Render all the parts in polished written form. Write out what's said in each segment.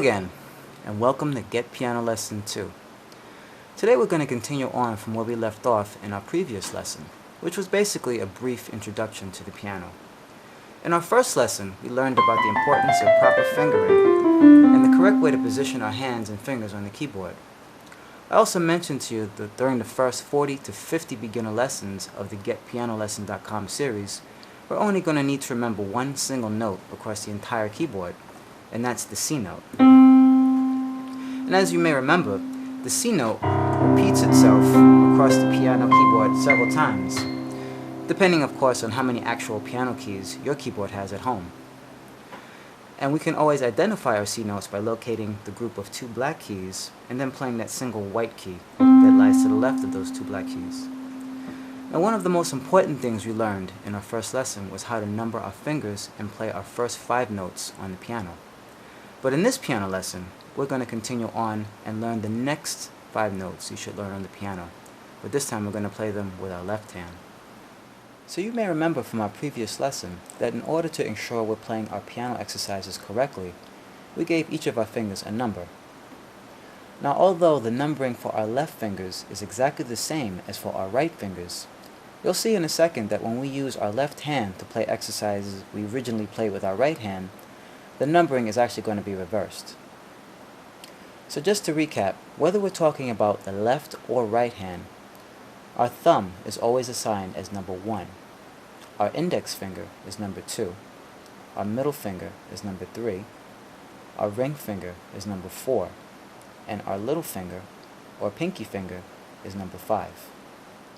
again, and welcome to Get Piano Lesson 2. Today we're going to continue on from where we left off in our previous lesson, which was basically a brief introduction to the piano. In our first lesson, we learned about the importance of proper fingering and the correct way to position our hands and fingers on the keyboard. I also mentioned to you that during the first 40 to 50 beginner lessons of the GetPianoLesson.com series, we're only going to need to remember one single note across the entire keyboard, and that's the C note. And as you may remember, the C note repeats itself across the piano keyboard several times, depending of course on how many actual piano keys your keyboard has at home. And we can always identify our C notes by locating the group of two black keys and then playing that single white key that lies to the left of those two black keys. Now, one of the most important things we learned in our first lesson was how to number our fingers and play our first 5 notes on the piano. But in this piano lesson, we're going to continue on and learn the next 5 notes you should learn on the piano. But this time we're going to play them with our left hand. So you may remember from our previous lesson that in order to ensure we're playing our piano exercises correctly, we gave each of our fingers a number. Now, although the numbering for our left fingers is exactly the same as for our right fingers, you'll see in a second that when we use our left hand to play exercises we originally played with our right hand, the numbering is actually going to be reversed. So just to recap, whether we're talking about the left or right hand, our thumb is always assigned as number 1, our index finger is number 2, our middle finger is number 3, our ring finger is number 4, and our little finger, or pinky finger, is number 5.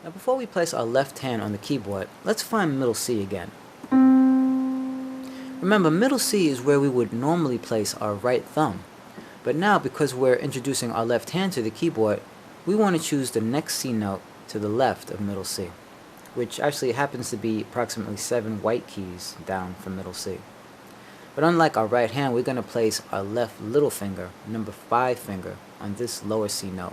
Now before we place our left hand on the keyboard, let's find middle C again. Remember, middle C is where we would normally place our right thumb, but now because we're introducing our left hand to the keyboard, we want to choose the next C note to the left of middle C, which actually happens to be approximately 7 white keys down from middle C. But unlike our right hand, we're going to place our left little finger, number 5 finger, on this lower C note.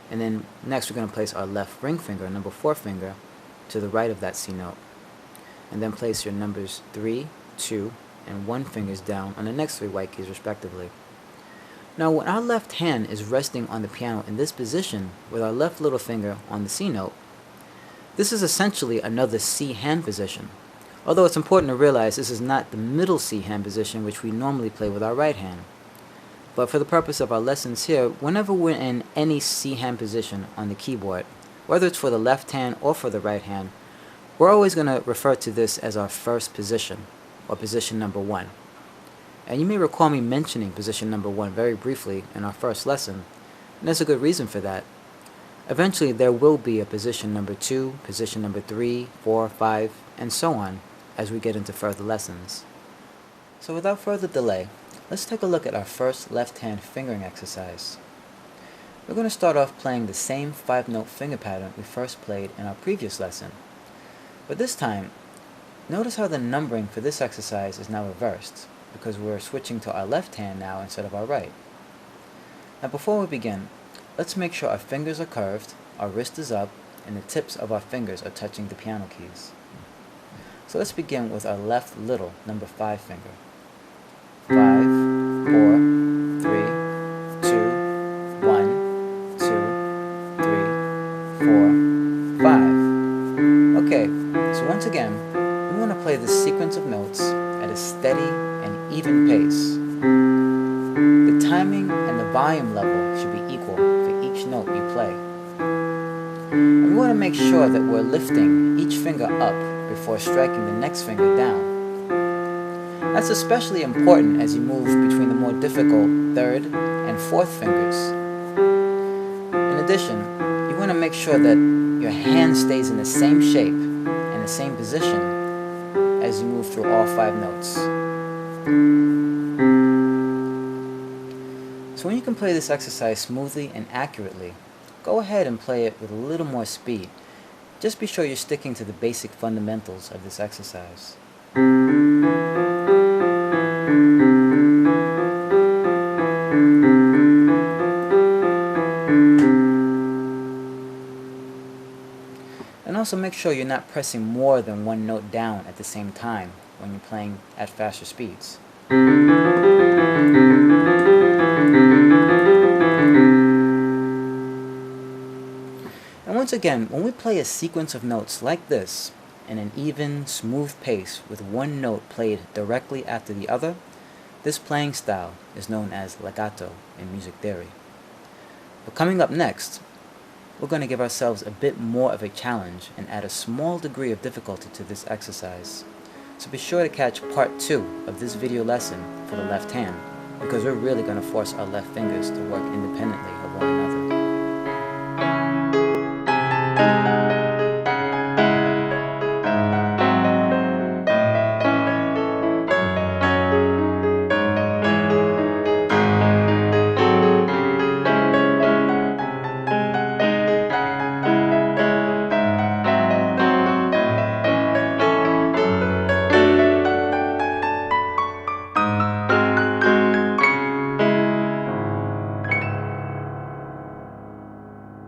And then next we're going to place our left ring finger, number 4 finger, to the right of that C note. And then place your numbers 3, 2, and 1 fingers down on the next 3 white keys respectively. Now when our left hand is resting on the piano in this position with our left little finger on the C note, this is essentially another C hand position. Although it's important to realize this is not the middle C hand position which we normally play with our right hand. But for the purpose of our lessons here, whenever we're in any C hand position on the keyboard, whether it's for the left hand or for the right hand, we're always going to refer to this as our first position, or position number 1. And you may recall me mentioning position number 1 very briefly in our first lesson, and there's a good reason for that. Eventually there will be a position number 2, position number 3, 4, 5, and so on as we get into further lessons. So without further delay, let's take a look at our first left-hand fingering exercise. We're going to start off playing the same 5-note finger pattern we first played in our previous lesson. But this time, notice how the numbering for this exercise is now reversed, because we're switching to our left hand now instead of our right. Now before we begin, let's make sure our fingers are curved, our wrist is up, and the tips of our fingers are touching the piano keys. So let's begin with our left little, number 5 finger. 5, 4, 3, 2, 1, 2, 3, 4, 5. Okay, so once again, we want to play this sequence of notes at a steady and even pace. The timing and the volume level should be equal for each note you play. And we want to make sure that we're lifting each finger up before striking the next finger down. That's especially important as you move between the more difficult 3rd and 4th fingers. In addition, you want to make sure that your hand stays in the same shape and the same position as you move through all 5 notes. So when you can play this exercise smoothly and accurately, go ahead and play it with a little more speed. Just be sure you're sticking to the basic fundamentals of this exercise. And also make sure you're not pressing more than one note down at the same time when you're playing at faster speeds. And once again, when we play a sequence of notes like this, in an even, smooth pace with one note played directly after the other, this playing style is known as legato in music theory. But coming up next, we're going to give ourselves a bit more of a challenge and add a small degree of difficulty to this exercise. So be sure to catch part 2 of this video lesson for the left hand, because we're really going to force our left fingers to work independently of one another.